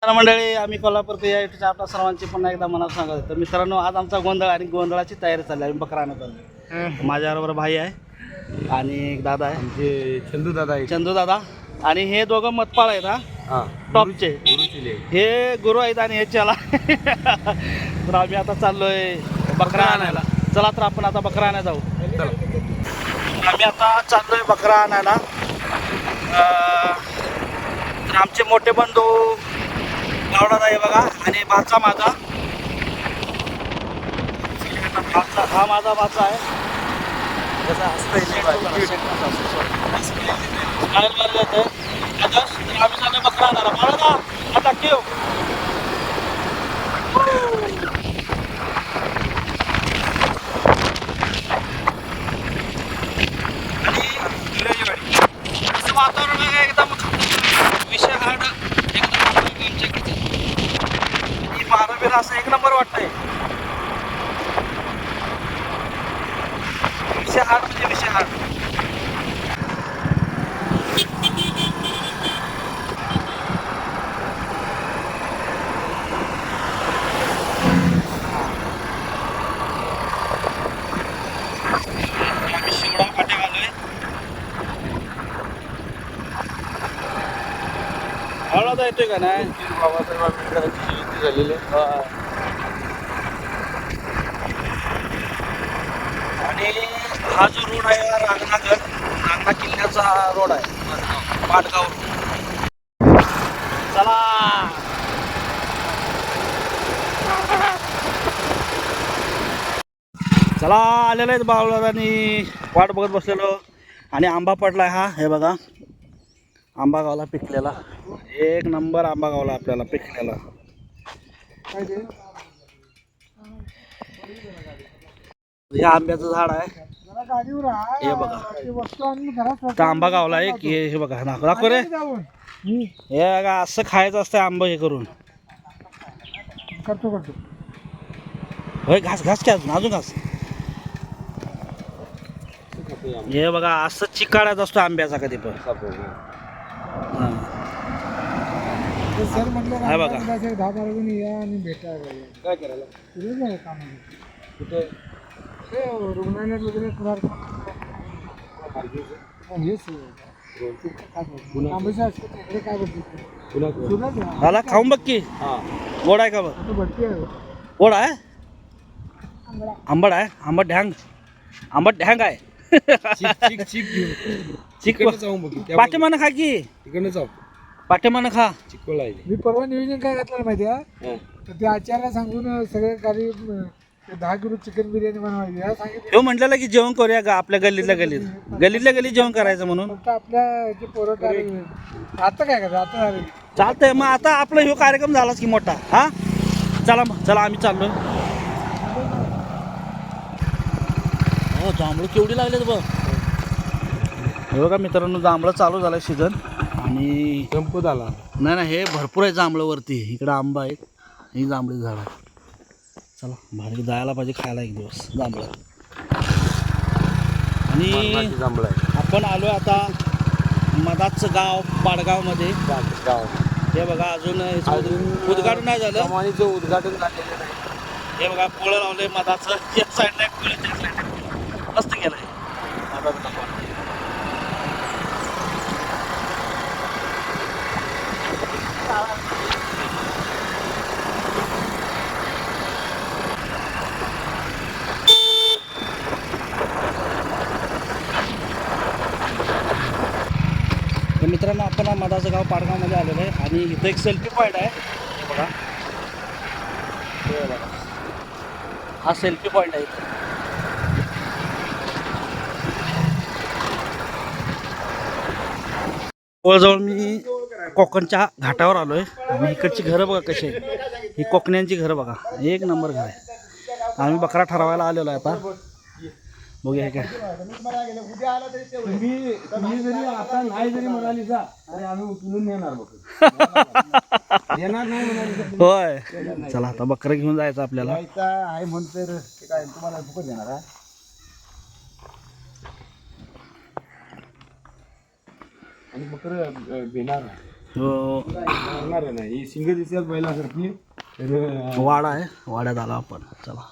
तर मंडळी, आम्ही कोल्हापूर या युट्यूबच्या आपल्या सर्वांची पुन्हा एकदा मनात सांगत. तर मित्रांनो, आज आमचा गोंधळ आणि गोंधळाची तयारी चालली आहे. बकरा आणत आलो. माझ्याबरोबर भाई आहे आणि एक दादा आहे, जे चंदू दादा आहे. चंदू दादा. आणि हे दोघं मतपाळ आहेत. हा, टॉपचे हे गुरु आहेत आणि हे चला. तर आम्ही आता चाललोय बकरा आणायला. चला तर आपण आता बकरा आणायला जाऊ. आम्ही आता चाललोय बकरा आणायला. तर आमचे मोठे बंधू गावडा आहे बघा, आणि भाचा माझा भाचा, हा माझा भाचा आहे. आम्ही चाललोय बकरा आणायला. मला ना आता ठेव. वातावरण आहे एकदम विषय हार्ड, एकदम आमच्याकडे 12 असं एक नंबर वाटतंय. विषय हार्ड म्हणजे विषय हार्ड. आम्ही शिवडा काटे आलोय. हळद येतोय का नाही? बाबासाहेब आंबेडकरांची जयंती झालेली आहे. आणि हा जो रोड आहे रांगणा किल्ल्याचा हा रोड आहे, पाटगाव. चला चला आलेलं आहेत बावळांनी, वाट बघत बसलेलो. आणि आंबा पडलाय हा, हे बघा आंबा गावला पिकलेला. एक नंबर आंबा गावला आपल्याला पिकलेला. हे आंब्याचं झाड आहे, हे बघा. तर आंबा गावला आहे की हे बघा. दाखव रे. हे बघा असं खायचं असतं आंबा हे करून. करतो होय, घास घास काय अजून घास. हे बघा असं चिकाडायचा असतो आंब्याचा कधी पण. सर म्हटलं हा बघा. 10 वाजून या आणि भेटा. काय करायला? तुझं नाही काम कुठे ते रुग्णालयात वगैरे हेच आंबेच्या आसपास काय बघतो मला खाऊन बघ की. गोड आहे का बघ. भरती आहे. गोड आहे, आंबट आहे, आंबट ढ्यांग, आंबट ढ्यांग आहे. चिक पाठीमानं खा की, तिकडनं जाऊ. पाठीमानं खा. चिकोला आहे. मी परवा नियोजन काय घातलं माहिती आहे, तर ते आचार्याला सांगून सगळे गाडी 10 किलो चिकन बिर्याणी बनवायची या सांगितलं. हो म्हटलेलं की जेवण करूया का आपल्या गल्लीतल्या गल्लीत जेवण करायचं म्हणून. फक्त आपल्या जे पोरं आता काय करायचं, आता झालं चालतंय मग. आता आपला ह्यो कार्यक्रम झालाच की मोठा. हा चला मग, चला आम्ही चाललोय. हो, जांभळं केवढी लागलेत बघ. हे बघा मित्रांनो, जांभळं चालू झालं सीझन. आणि संपत आला. नाही नाही, हे भरपूर आहे जांभळं वरती. इकडं आंबा आहे, ही जांभळी झाड आहे. चला भारी जायला पाहिजे खायला एक दिवस जांभळं. आणि जांभळं आहे. आपण आलो आता मधाचं गाव पाडगावमध्ये. गाव हे बघा अजून उद्घाटन नाही झालं. कमानीचं उद्घाटन झालेलं नाही. हे बघा पोळं लावलंय मधाचं. या साईडला एक पोळं, त्या साईडला एक पोळं. मस्त केलंय मधाचं गाव. तर मित्रांनो, आपण मधाचं गाव पाडगावमध्ये आलेलो आहे. आणि इथं एक सेल्फी पॉईंट आहे, हे बघा. हे बघा, हा सेल्फी पॉईंट आहे इथं. जवळ मी कोकणच्या घाटावर आलोय. आणि इकडची घरं बघा कशी आहे. ही कोकण्यांची घरं बघा, एक नंबर घर आहे. आम्ही बकरा ठरवायला आलेलो आहे आता. बघूया हे काय. तुम्ही जरी आता नाही जरी म्हणाली जा, अरे आम्ही उचलून नेणार बघ. येणार नाही म्हणाली. होय, चला आता बकरा घेऊन जायचं आपल्याला. आहे म्हणतर काय तुम्हाला फुकट देणार आहे. आणि बकरं भिणार. हो मारणार आहे ना ही शिंग दिसेल पहिल्यासारखी तर वाडा आहे, वाड्यात आलो आपण. चला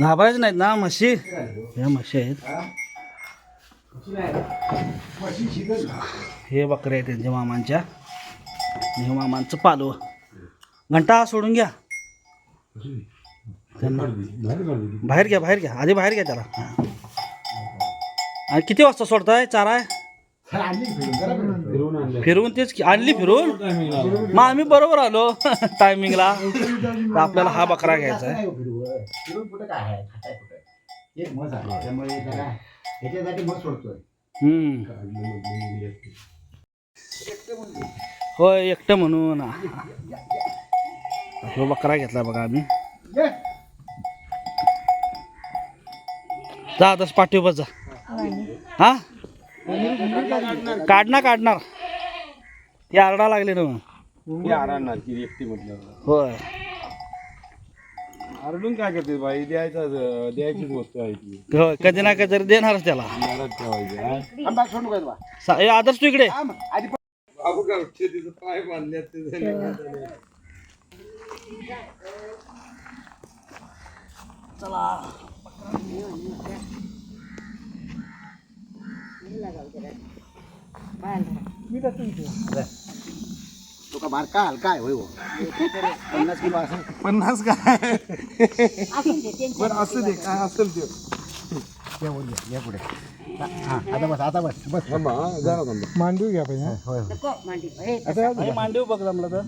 घाबरायचे नाहीत ना म्हशी, ह्या म्हशी आहेत. हे बकरे आहेत त्यांच्या मामांच्या, हे मामांचं पालव. घंटा सोडून घ्या त्यांना, बाहेर घ्या, बाहेर घ्या, आधी बाहेर घ्या त्याला. हां. आणि किती वाजता सोडताय चारा आहे? फिरवून आणलं फिरवून तेच की आणली फिरवून. मग आम्ही बरोबर आलो टायमिंगला. तर आपल्याला हा बकरा घ्यायचा आहे. होय एकटं म्हणून तो बकरा घेतला बघा आम्ही. जा दस पाठीवर जा. हा काढणार ती आरडा लागली ना मग. ती आरडणार की एकटी म्हटल्यावर होय आरडून काय करते बाई द्यायचीच वस्तू आहे ती होय कधी ना कधी देणारच त्याला. घरात ठेवायची ए, आदर्श तू इकडे. बाबू काय उठते तिचं पाय बांधले तुका बारका हलका आहे होय हो. 50 किलो असं 50 काय बरं असं दे काय असेल ते या पुढे. हा आता बस थांबा जरा थांबा मांडवी घ्या पाहिजे. होय हे मांडीव बघ जमलं तर.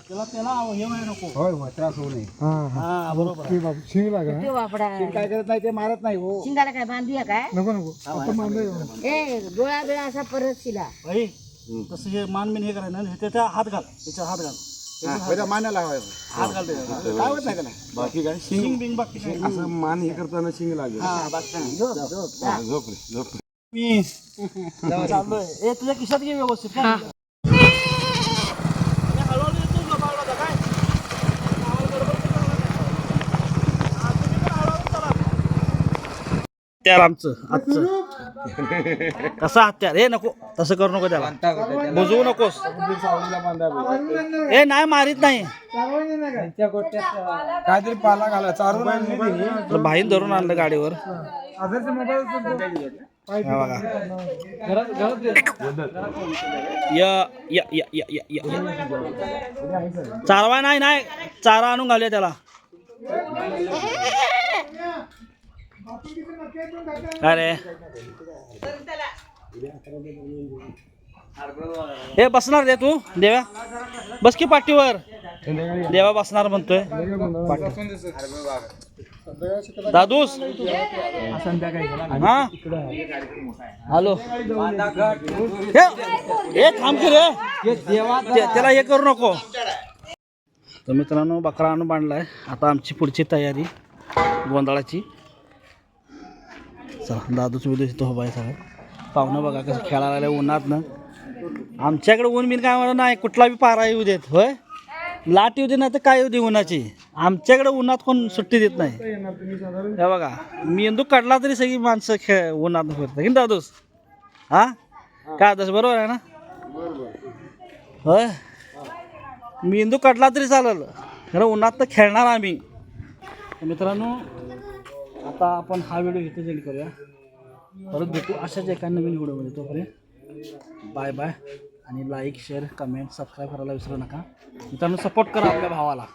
त्याला हे व्हायला नको. होय त्रास होऊ नये. हा बरोबर आहे. ते बाबू शिंग लागेल ना. शिंग काय करत नाही ते मारत नाही हो. शिंगाला काय बांधूया काय नको आता मांडवी ए डोळा बिळा असा परत शिला भाई तसं हे मानमीन हे करायचं ना त्याच्या हात घाल, त्याच्यात हात घाल, पहिला मानायला हवाय हात घाल त्याच्यात. काय होत नाही त्याला. बाकी काय शिंग बिंग बाकी काय. असं मान हे करताना शिंग लागेल झोप रे झोप मी चाललोय. ए तुझ्या खिशात घे व्यवस्थित काय. हळूहळू येतो ना बावळाचा काय. हत्यार आमचं आजचं. कसं हत्यार हे नको तसं करू नको त्याला, बुजवू नकोस. ए नाही मारीत नाही. काहीतरी पाला घाला चारून आणली तिने. तर बाहीन धरून आणलं गाडीवर. आदरचा मोबाईल हा बघा. य य य य य य चारवा नाही चारा आणून घालूया त्याला. अरे हे बसणार रे तू देवा, बस की पाठीवर. देवा बसणार म्हणतोय दादूस. हा हॅलो हे थांब की रे, त्याला हे करू नको. तर मित्रांनो बकरा आणून बांधलाय. आता आमची पुढची तयारी गोंधळाची. चला दादूच विदेश तो हवा आहे सगळं. पाहुणं बघा कसं खेळायला आलं उन्हात ना. आमच्याकडे ऊन बिन काय म्हणत नाही, कुठला बी पारा येऊ देत. होय लाट येऊ दे नाही तर काय येऊ दे उन्हाची. आमच्याकडे उन्हात कोण सुट्टी देत नाही. हे बघा मेंदू काढला तरी सगळी माणसं उन्हात फिरतात की दादूस. हा काय आदर्श बरोबर आहे ना. होय मेंदू काढला तरी चालेल, खरं उन्हात तर खेळणार आम्ही. मित्रांनो आता आपण हा व्हिडिओ इथे एंड करूया. परत भेटू अशाच एका नवीन व्हिडिओमध्ये. तोपर्यंत बाय बाय. आणि लाईक शेअर कमेंट सबस्क्राईब करायला विसरू नका. मित्रांनो सपोर्ट करा आपल्या भावाला.